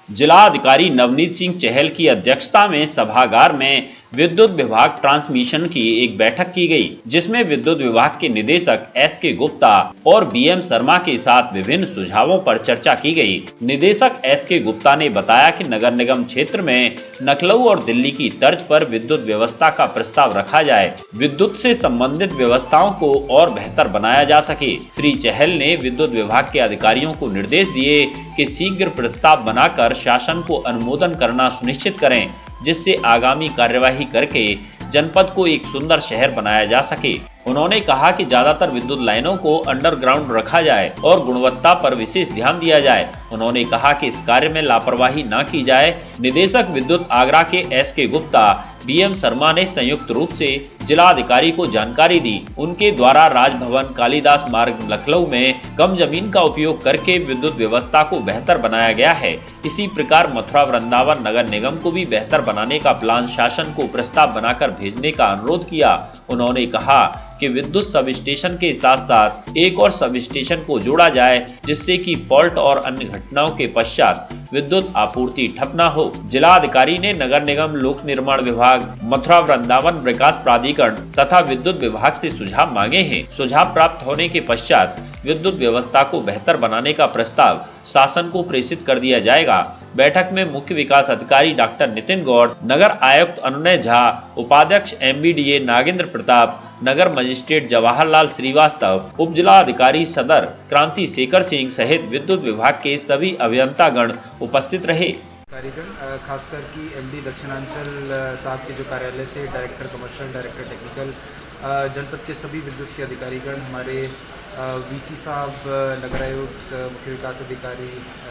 जिलाधिकारी नवनीत सिंह चहल की अध्यक्षता में सभागार में विद्युत विभाग ट्रांसमिशन की एक बैठक की गई, जिसमें विद्युत विभाग के निदेशक एस.के. गुप्ता और बी.एम. शर्मा के साथ विभिन्न सुझावों पर चर्चा की गई। निदेशक एस.के. गुप्ता ने बताया कि नगर निगम क्षेत्र में लखनऊ और दिल्ली की तर्ज पर विद्युत व्यवस्था का प्रस्ताव रखा जाए, विद्युत से संबंधित व्यवस्थाओं को और बेहतर बनाया जा सके। श्री चहल ने विद्युत विभाग के अधिकारियों को निर्देश दिए कि शीघ्र प्रस्ताव बनाकर शासन को अनुमोदन करना सुनिश्चित करें, जिससे आगामी कार्यवाही करके जनपद को एक सुंदर शहर बनाया जा सके। उन्होंने कहा कि ज्यादातर विद्युत लाइनों को अंडरग्राउंड रखा जाए और गुणवत्ता पर विशेष ध्यान दिया जाए। उन्होंने कहा कि इस कार्य में लापरवाही न की जाए। निदेशक विद्युत आगरा के एस.के. गुप्ता, बी.एम. शर्मा ने संयुक्त रूप से जिलाधिकारी को जानकारी दी। उनके द्वारा राजभवन कालिदास मार्ग लखनऊ में कम जमीन का उपयोग करके विद्युत व्यवस्था को बेहतर बनाया गया है। इसी प्रकार मथुरा वृंदावन नगर निगम को भी बेहतर बनाने का प्लान शासन को प्रस्ताव बनाकर भेजने का अनुरोध किया। उन्होंने कहा कि विद्युत सब स्टेशन के साथ साथ एक और सब स्टेशन को जोड़ा जाए, जिससे कि फॉल्ट और अन्य घटनाओं के पश्चात विद्युत आपूर्ति ठप न हो। जिलाधिकारी ने नगर निगम, लोक निर्माण विभाग, मथुरा वृंदावन विकास प्राधिकरण तथा विद्युत विभाग से सुझाव मांगे हैं। सुझाव प्राप्त होने के पश्चात विद्युत व्यवस्था को बेहतर बनाने का प्रस्ताव शासन को प्रेषित कर दिया जाएगा। बैठक में मुख्य विकास अधिकारी डॉक्टर नितिन गौड़, नगर आयुक्त अनुनय झा, उपाध्यक्ष एमबीडीए नागेंद्र प्रताप, नगर मजिस्ट्रेट जवाहरलाल श्रीवास्तव, उप जिलाधिकारी सदर क्रांति शेखर सिंह सहित विद्युत विभाग के सभी अभियंतागण उपस्थित रहे। कार्यक्रम खासकर कि एमडी दक्षिणांचल साहब के जो कार्यालय से डायरेक्टर कमर्शियल, डायरेक्टर टेक्निकल, जनपद के सभी विद्युत के अधिकारीगण, हमारे वीसी साहब, नगर आयुक्त, मुख्य विकास अधिकारी,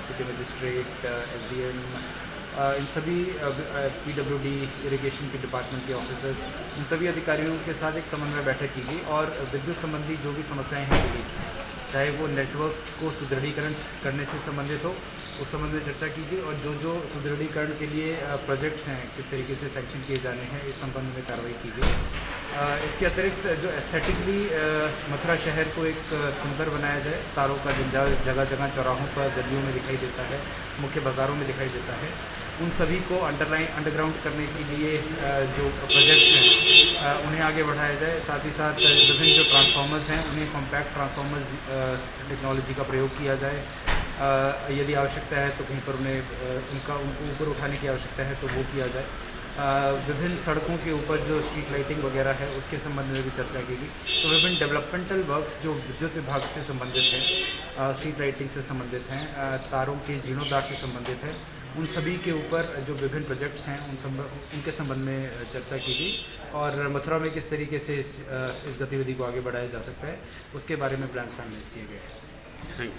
सिटी मजिस्ट्रेट, एसडीएम, इन सभी पीडब्ल्यूडी इरिगेशन के डिपार्टमेंट के ऑफिसर्स, इन सभी अधिकारियों के साथ एक समन्वय बैठक की गई और विद्युत संबंधी जो भी समस्याएं हैं जिले की, चाहे वो नेटवर्क को सुदृढ़ीकरण करने से संबंधित हो, उस संबंध में चर्चा की गई और जो सुदृढ़ीकरण के लिए प्रोजेक्ट्स हैं किस तरीके से सैंक्शन किए जाने हैं, इस संबंध में कार्रवाई की गई। इसके अतिरिक्त जो एस्थेटिकली मथुरा शहर को एक सुंदर बनाया जाए, तारों का जंजाल जगह जगह चौराहों पर, गलियों में दिखाई देता है, मुख्य बाज़ारों में दिखाई देता है, उन सभी को अंडरग्राउंड करने के लिए जो प्रोजेक्ट्स हैं उन्हें आगे बढ़ाया जाए। साथ ही साथ विभिन्न जो ट्रांसफार्मर्स हैं उन्हें कॉम्पैक्ट ट्रांसफार्मर्स टेक्नोलॉजी का प्रयोग किया जाए। यदि आवश्यकता है तो कहीं पर उनको ऊपर उठाने की आवश्यकता है तो वो किया जाए। विभिन्न सड़कों के ऊपर जो स्ट्रीट लाइटिंग वगैरह है उसके संबंध में भी चर्चा की गई। तो विभिन्न डेवलपमेंटल वर्क्स जो विद्युत विभाग से संबंधित हैं, स्ट्रीट लाइटिंग से संबंधित हैं, तारों के जीर्णोद्धार से संबंधित है, उन सभी के ऊपर जो विभिन्न प्रोजेक्ट्स हैं उनके संबंध में चर्चा की गई और मथुरा में किस तरीके से इस गतिविधि को आगे बढ़ाया जा सकता है उसके बारे में प्लान्स फाइनलाइज किए गए हैं।